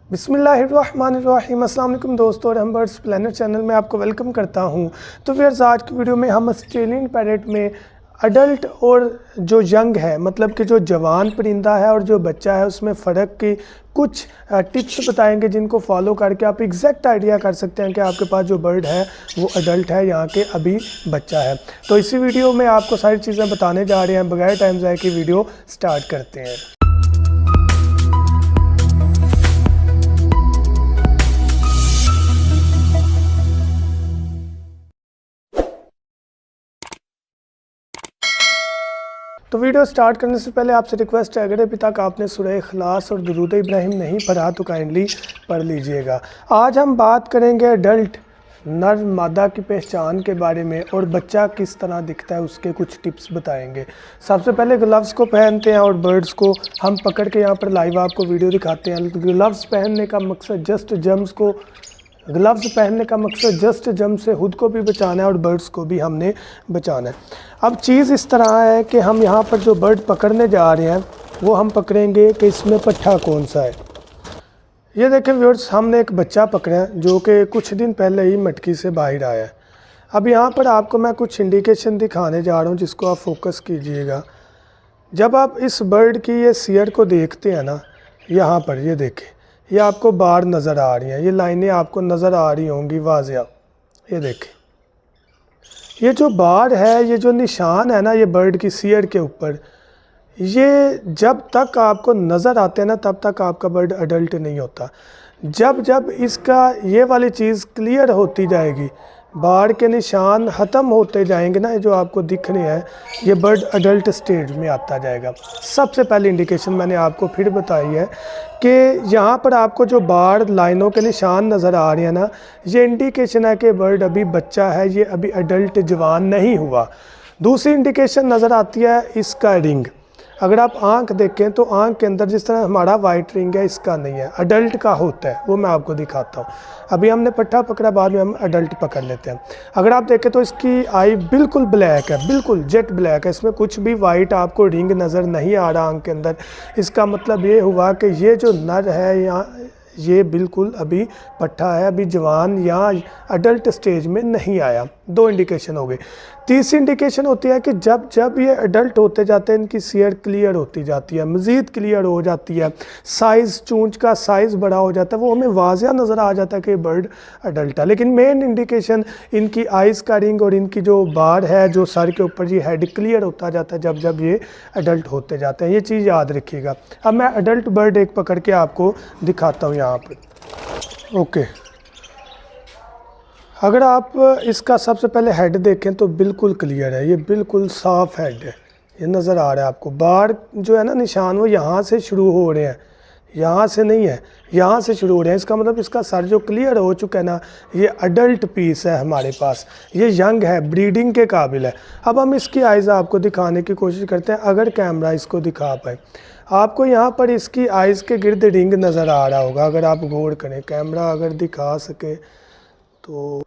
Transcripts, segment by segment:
बिस्मिल्लाहिर्रहमानिर्रहीम। अस्सलाम वालेकुम दोस्तों, और हम बर्ड्स प्लानट चैनल में आपको वेलकम करता हूं। तो व्यूअर्स, आज की वीडियो में हम ऑस्ट्रेलियन पैरेट में अडल्ट और जो यंग है, मतलब कि जो जवान परिंदा है और जो बच्चा है, उसमें फ़र्क की कुछ टिप्स बताएंगे जिनको फॉलो करके आप एग्जैक्ट आइडिया कर सकते हैं कि आपके पास जो बर्ड है वो अडल्ट है या कि अभी बच्चा है। तो इसी वीडियो में आपको सारी चीज़ें बताने जा रहे हैं। बगैर टाइम ज़ाया की वीडियो स्टार्ट करते हैं। तो वीडियो स्टार्ट करने से पहले आपसे रिक्वेस्ट है, अगर अभी तक आपने सूरह इखलास और दुरूद इब्राहिम नहीं पढ़ा तो काइंडली पढ़ लीजिएगा। आज हम बात करेंगे अडल्ट नर मादा की पहचान के बारे में और बच्चा किस तरह दिखता है उसके कुछ टिप्स बताएंगे। सबसे पहले ग्लव्स को पहनते हैं और बर्ड्स को हम पकड़ के यहाँ पर लाइव आपको वीडियो दिखाते हैं। ग्लव्स पहनने का मकसद जस्ट जम्स से खुद को भी बचाना है और बर्ड्स को भी हमने बचाना है। अब चीज़ इस तरह है कि हम यहाँ पर जो बर्ड पकड़ने जा रहे हैं वो हम पकड़ेंगे कि इसमें पट्ठा कौन सा है। ये देखें व्यूअर्स, हमने एक बच्चा पकड़ा है जो कि कुछ दिन पहले ही मटकी से बाहर आया है। अब यहाँ पर आपको मैं कुछ इंडिकेशन दिखाने जा रहा हूँ जिसको आप फोकस कीजिएगा। जब आप इस बर्ड की ये सियर को देखते हैं ना, यहाँ पर ये देखें, ये आपको बार नज़र आ रही हैं, ये लाइनें आपको नज़र आ रही होंगी वाज़िया। ये देखें, ये जो बार है, ये जो निशान है ना, ये बर्ड की सियर के ऊपर, ये जब तक आपको नज़र आते हैं ना तब तक आपका बर्ड अडल्ट नहीं होता। जब इसका ये वाली चीज़ क्लियर होती जाएगी, बार के निशान ख़त्म होते जाएंगे ना, जो आपको दिख रहे हैं, ये बर्ड अडल्ट स्टेज में आता जाएगा। सबसे पहली इंडिकेशन मैंने आपको फिर बताई है कि यहाँ पर आपको जो बार लाइनों के निशान नज़र आ रहे हैं ना, ये इंडिकेशन है कि बर्ड अभी बच्चा है, ये अभी अडल्ट जवान नहीं हुआ। दूसरी इंडिकेशन नज़र आती है इसका रिंग। अगर आप आंख देखें तो आंख के अंदर जिस तरह हमारा वाइट रिंग है, इसका नहीं है, अडल्ट का होता है। वो मैं आपको दिखाता हूँ। अभी हमने पट्ठा पकड़ा, बाद में हम अडल्ट पकड़ लेते हैं। अगर आप देखें तो इसकी आई बिल्कुल ब्लैक है, बिल्कुल जेट ब्लैक है, इसमें कुछ भी वाइट आपको रिंग नज़र नहीं आ रहा आंख के अंदर। इसका मतलब ये हुआ कि ये जो नर है यहाँ, ये बिल्कुल अभी पट्ठा है, अभी जवान या अडल्ट स्टेज में नहीं आया। दो इंडिकेशन हो गए। तीसरी इंडिकेशन होती है कि जब ये अडल्ट होते जाते हैं, इनकी सियर क्लियर होती जाती है, मज़ीद क्लियर हो जाती है, साइज़, चूंच का साइज़ बड़ा हो जाता है, वो हमें वाज़िया नज़र आ जाता है कि बर्ड अडल्ट है। लेकिन मेन इंडिकेशन इनकी आइज़ का रिंग और इनकी जो बार है, जो सर के ऊपर ये हेड क्लियर होता जाता है जब ये अडल्ट होते जाते हैं। ये चीज़ याद रखिएगा। अब मैं अडल्ट बर्ड एक पकड़ के आपको दिखाता हूँ यहाँ पर। ओके, अगर आप इसका सबसे पहले हेड देखें तो बिल्कुल क्लियर है, ये बिल्कुल साफ़ हेड है, ये नज़र आ रहा है आपको। बार जो है ना निशान, वो यहाँ से शुरू हो रहे हैं, यहाँ से नहीं है, यहाँ से शुरू हो रहे हैं। इसका मतलब इसका सर जो क्लियर हो चुका है ना, ये अडल्ट पीस है हमारे पास, ये यंग है, ब्रीडिंग के काबिल है। अब हम इसकी आइज़ आपको दिखाने की कोशिश करते हैं, अगर कैमरा इसको दिखा पाए। आपको यहाँ पर इसकी आइज़ के गिर्द रिंग नज़र आ रहा होगा, अगर आप गौर करें, कैमरा अगर दिखा सके तो।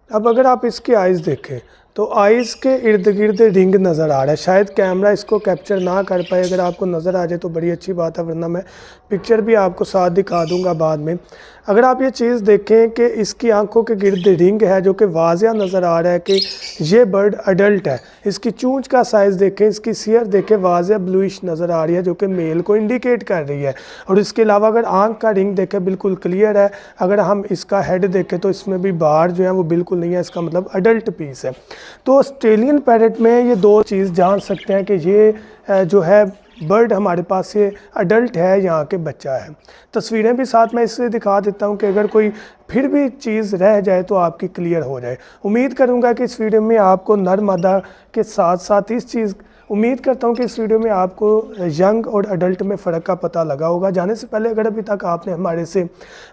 अब अगर आप इसकी आइज़ देखें तो आइज़ के इर्द गिर्द रिंग नज़र आ रहा है। शायद कैमरा इसको कैप्चर ना कर पाए, अगर आपको नज़र आ जाए तो बड़ी अच्छी बात है, वरना मैं पिक्चर भी आपको साथ दिखा दूंगा बाद में। अगर आप ये चीज़ देखें कि इसकी आंखों के गिर्द रिंग है, जो कि वाज़िया नज़र आ रहा है कि ये बर्ड अडल्ट है। इसकी चूंच का साइज़ देखें, इसकी सियर देखें, वाज़िया ब्लूइश नज़र आ रही है, जो कि मेल को इंडिकेट कर रही है। और इसके अलावा अगर आंख का रिंग देखें, बिल्कुल क्लियर है। अगर हम इसका हेड देखें तो इसमें भी बार जो है वो बिल्कुल नहीं है, इसका मतलब अडल्ट पीस है। तो ऑस्ट्रेलियन पैरेट में ये दो चीज़ जान सकते हैं कि ये जो है बर्ड हमारे पास ये अडल्ट है, यहाँ के बच्चा है। तस्वीरें भी साथ मैं इसलिए दिखा देता हूँ कि अगर कोई फिर भी चीज़ रह जाए तो आपकी क्लियर हो जाए। उम्मीद करूँगा कि इस वीडियो में आपको नर मादा के साथ साथ इस चीज़, उम्मीद करता हूँ कि इस वीडियो में आपको यंग और अडल्ट में फ़र्क का पता लगा होगा। जाने से पहले अगर अभी तक आपने हमारे से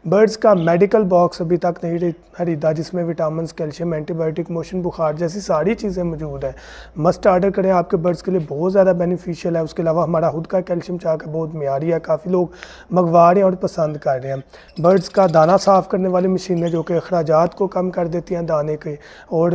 बर्ड्स का मेडिकल बॉक्स अभी तक नहीं खरीदा, जिसमें विटामिन, कैल्शियम, एंटीबायोटिक, मोशन बुखार जैसी सारी चीज़ें मौजूद हैं, मस्ट आर्डर करें। आपके बर्ड्स के लिए बहुत ज़्यादा बेनिफिशियल है। उसके अलावा हमारा खुद का कैल्शियम चाक बहुत मियारी है, काफ़ी लोग मंगवा रहे हैं और पसंद कर रहे हैं। बर्ड्स का दाना साफ़ करने वाली मशीनें जो कि अखराजात को कम कर देती हैं दाने के, और